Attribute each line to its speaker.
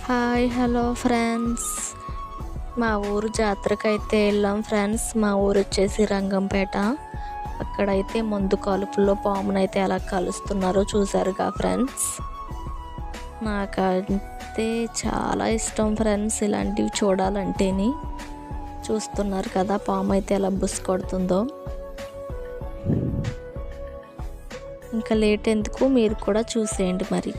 Speaker 1: Hi hello friends, మా ఊరు జాతరకైతే వెళ్ళాం ఫ్రెండ్స్. మా ఊరు వచ్చేసి రంగంపేట. అక్కడైతే ముందు కలుపులో పామునైతే ఎలా కలుస్తున్నారో చూసారుగా ఫ్రెండ్స్. నాకైతే చాలా ఇష్టం ఫ్రెండ్స్ ఇలాంటివి చూడాలంటేని. చూస్తున్నారు కదా పాము అయితే ఎలా బుస్ కొడుతుందో. ఇంకా లేట్ ఎందుకు, మీరు కూడా చూసేయండి మరి.